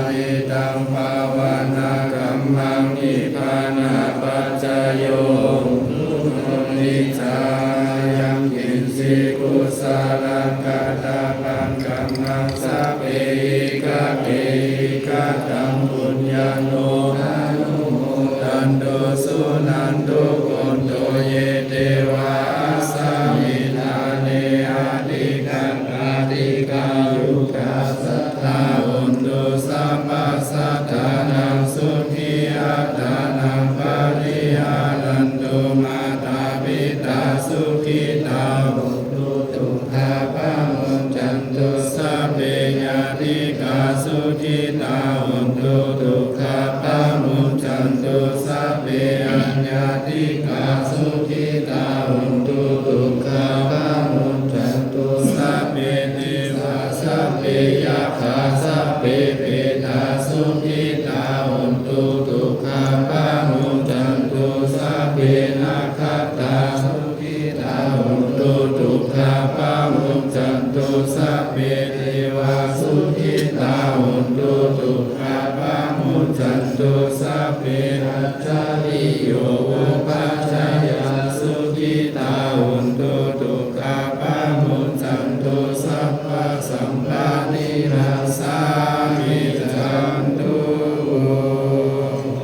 หิตังภาวนากัมมังนิพพานาปัจจโยนิจายังกินสิกุศลกตาปังกัมมังสัพเพกะเปกะตังปุญญาโนอนุโมทันโตสุนันตุโกนโตเยเทวาสามินาเนอาติกังอาติกายุกัสสะทาอุนตุสัมปัสสะทานังสุขีอัตตานังปาริหารันตุมาตาปิตาสุขิตาบุตุตุภาพะมุญจันตุสัพเพญาติกาสุขิตาอุนตุตุภาพะมุญจันตุสัพเพอัญญาติกาสุขิตาอุนตุตุภาพะมุญจันตุสัพเพเทวาสัพเพยัคฆาสัพเพเปตาสุขิตาอุนตุตุภาพะมุญจันตุสัพเพนาคตาสุขิตาอุนตุตุภาพะมุญจันตุสัพเพเทวาสุขิตาอุนตุตุภาพะมุญจันตุสัพเพรัจจติโยอุปัชฌายาสุขิตาอุนตุตุภาพะมุญจันตุสัพพะสัมปานิราสามิจันตุ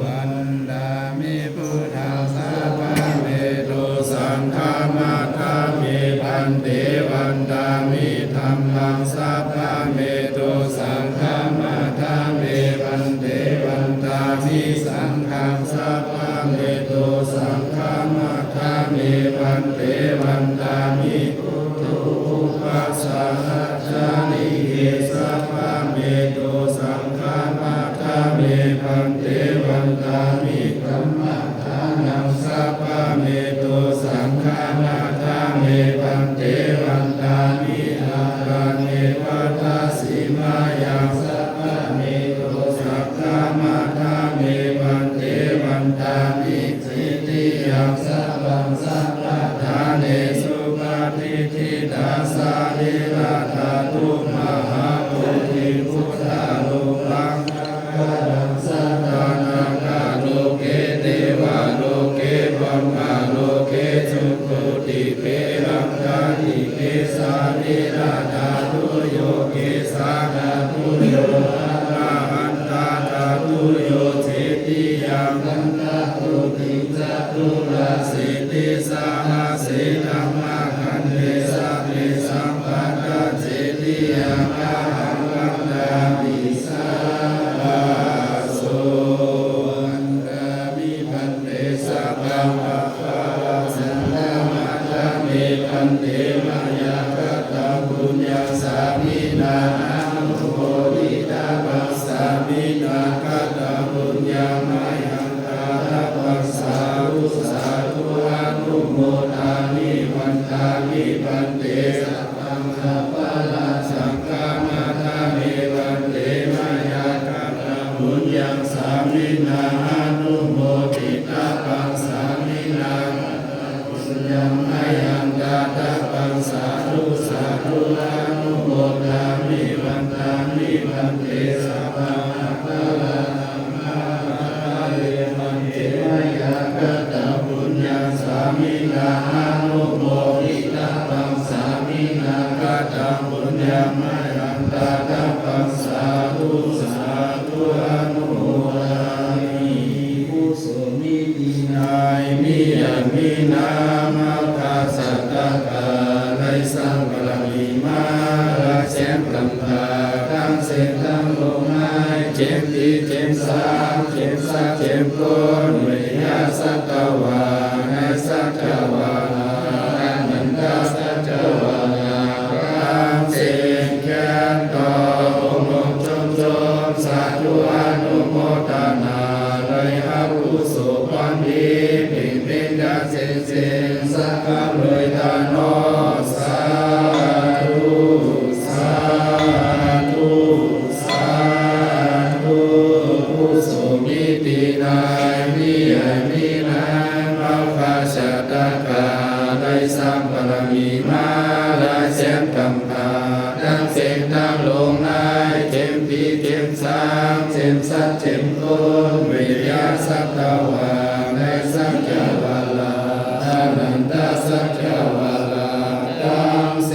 วันดามิพุทธังสัพพะเมตุสังฆามาคามิพันเตวันดามิธัมมังสัพพะเมตุสังฆามาคามิพันเตวันดามิสังฆังสัพพะเมตุสังฆามาคามิพันเตวันดามิพุทธุอุปัสสะจานิสัพพะเมตุสังฆามาคามิพันเตวันดามิกัมมัฏฐานังสัพพะเมตุสังฆามาคามิพันเตวันดามิอาราเนวัฏสิมายังสัพพะเมตุสังฆามาคามิพันเตวันดามิสิทธิยังสัพพังสัพพะทาเนสุปาทิทิตาสาลิลาธาตุมหาโพธิพุทธาโลกังกาลังสัตตานังกาโลเกเทวาโลเกปัมมาโลเกสุโคติเปรังกาติเกสาลิลาธาตุโยเกสาธาตุโยอาหันตาธาตุโยเจติยังนันตาตุติจัตุราสิติสามาสิธัมมาคันเทสะเมสัมปัตตะเจติยังอาหังวันดามิสาโสอันดามิพันเตสัพพังอัปปะสันธามาธามิพันเตมายากตังปุญญาสามินาอนุโมทิตาปัสสามินาคตังปุญญามายังตาปัสสาธุสาธุอนุโมทามิวันตามิพันเตสัพพังสัพพะลาสังฆามาธามิพันเตมายากตังปุญญาสามินาอนุโมทิตาปัสสามินาปุญญามายังตาปัสสาธุสาธุอนุโมทามิวันตามิพันเตสัพพังสัพพะลาสังฆามาธามิพันเตมายากตังปุญญาสามินาอนุโมทิตาปัสสามินาคตังปุญญามายังตาปัสสาธุสาธุอนุโมทามิกุโสมิตินายมิยันมินามาคาสัตตะกาไลสังกลังลิมาลาเชมพลัมพาทั้งเส้นทั้งลมหายเจมตีเจมสามเจมสักเจมโกนเวียสัตตวาให้สัตตวานันตาสัตตวาทั้งเส้นแขนต่อองค์จมจมสาธุอนุโมทนาเลยอาวุโสความดีเป็นดาเซนเซนสักการเลยทานอสาธุสาธุสาธุกุโสมิตินายมิยามินายมาคาชาตกาได้สัมปรมีมาลาเชมกัมภาทั้งเส้นทั้งลงนายเจมปีเจม มสามเจมสัจเจมโกวิริยะสัจตวาในสัจจวาลาอนันตสัจจวาลาตังเส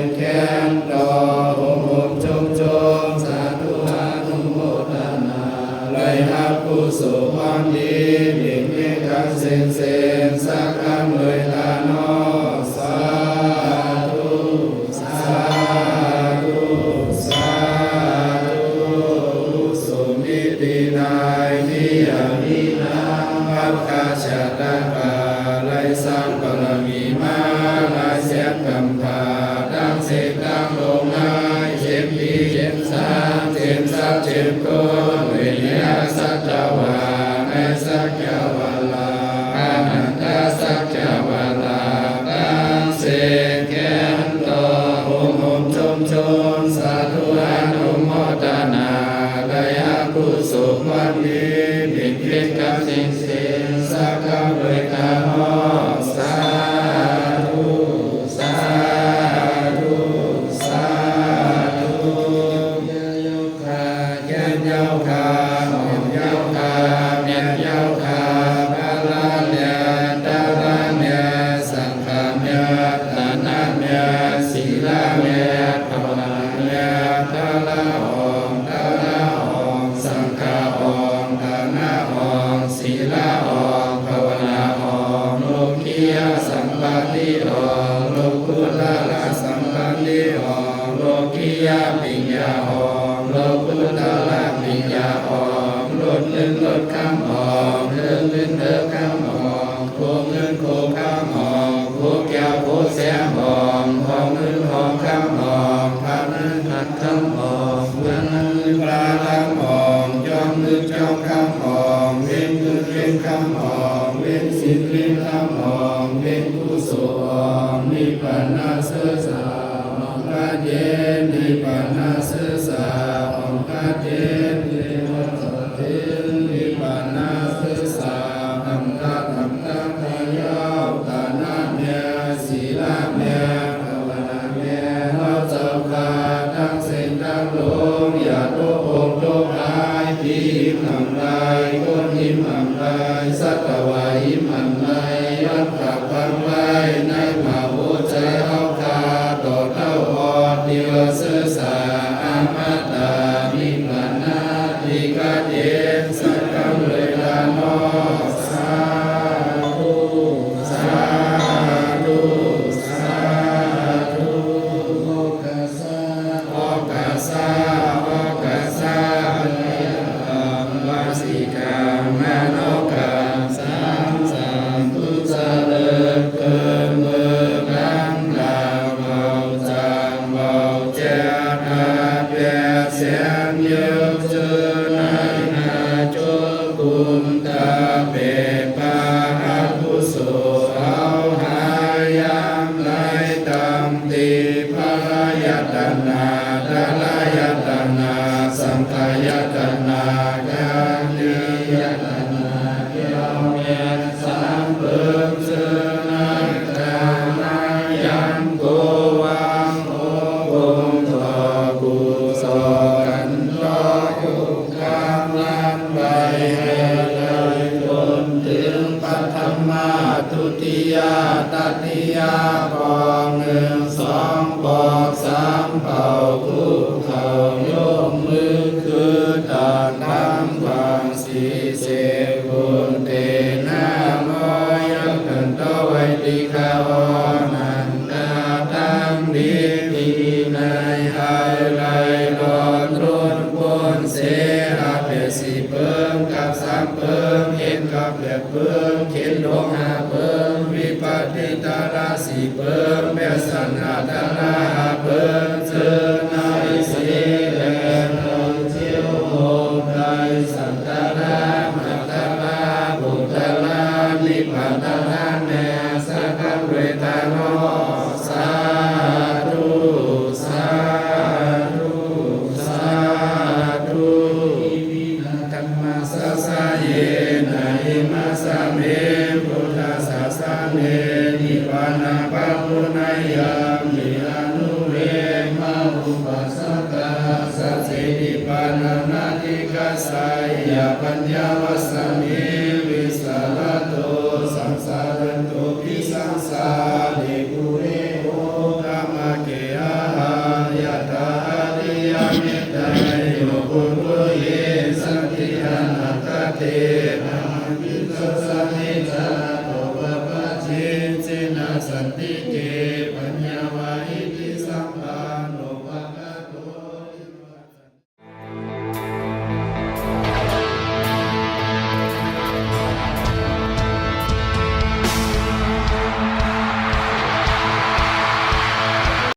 กแค้นดอโอมจงจงสาธุอนุโมทนาเลยฮับผู้สุความดีเบี่ยงเบี่ยงกันเส้นเส้นสักคำเลยตานอสาธุสาธุสาธุสุมิตินายนิยามินาภัพกาชาตกาไลสังกลมีมาลายเสียกำพาดังเสกดังลงนายเจ็บปีเจ็บสามเจ็บสับเจ็บโกเวียสัจจวาในสัจจวาลาอนันตสัจจวาลาตังเสกแค้นต่อโอมชมชมสาธุอนุโมทนาเลยอากุสุวันนี้เพียงเพียงกับสิ่งสิ่งสักคำเลยตาหอสาธุสาธุสาธุยะโยคายะโยคาโยคาเนยโยคาบาลาเนตาลาเนสังฆาเนตานาเนศีลาเนภาวนาเนตาลาหองตาลาหองสังฆาหองตานาหองศีลาหองภาวนาหองโลกียสัมปติหองโลกุตละสัมปติหองโลกียปิญญาหองโลกุตละปิญญาหองลดเงินลดคำหองเลิกเงินเลิกคำหองโคเงินโคคำหองโคแก้วโคแสงหองหองเงินหองคำหองพัดเงินพัดคำหองเงินเงินปลาคำหองจอมเงินจอมคำหองเว้นเงินเว้นคำหองเว้นสินเว้นคำหองเว้นกุศลนิพพานาเสสาองค์การเยนิพพานาเสสาองค์การเยนิพพานาเสนิพพานาเสสาธรรมตาธรรมตาพยาวตานาเมศีลาเมภาวนาเมเราเจ้าข้าตั้งเส้นตั้งลงอย่าโตองโตหายพิมหังไรก้นหิมหังไรสัตวาหิมหังไรยับขับพังไรในมาโหใจเอาคาต่อเต้าอดเดียวเสือสาอามาตามิมานาทิกาเยสักกำเลยลานอสาธุสาธุสาธุโอกัสสะโอกัสสะโอกัสสะวาสิกามโนกามสามสัมพุทธะเลิศเกินเมื่อนังลาเบาจางเบาเจ้าอาเปียเสียงเยอะเจอนานาโจกุมตาเปปาอากุโสเอาหายังไลตัมติภรายตนาดาลายตนาสังขายตนาการนิยตนาเกี่ยวเมียนสามเปิมเสนาตานายันโกวังโอวงทอกุโสกันรอยุกามลันใบให้เลยจนถึงปัทมาทุติยาตติยาปองหนึ่งสองปอกสามเป่าคู่เข่าโยกมือคือตอนทำความสีเสกุลเตนะโมยักขันโตไวติคาวนันตาตังดีทีในหายไหลหลอดรุนปนเสอาเปสีเปิงกับสามเปิงเห็นกับเปลือกเปิงเข็นดวงหาเปิงวิปัสสิตาราสีเปิงเบสันหาตาลาเปิงเจอนาอิสีแลนเจียวโหไดสันตาลามัตตาลาบุตตาลานิพพานตาลาแนสักขะเวทาโนสาธุสาธุสาธุธรรมสสะเยนะหิมัสสะเมพุทธัสสะสะเมนิพพานาปัปปุนายามิอนุเวมาอุปัสสกะสัจจิปัน นานาทิกัสสายะปัญญาวัสสมิ